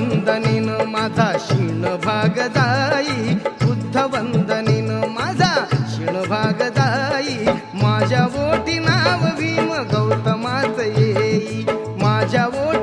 वंदनीन माझा क्षीण भाग जाई, बुद्ध वंदनीन माझा क्षीण भाग जाई. माझ्या ओटी नाव भीम गौतमाच येई, माझ्या ओटी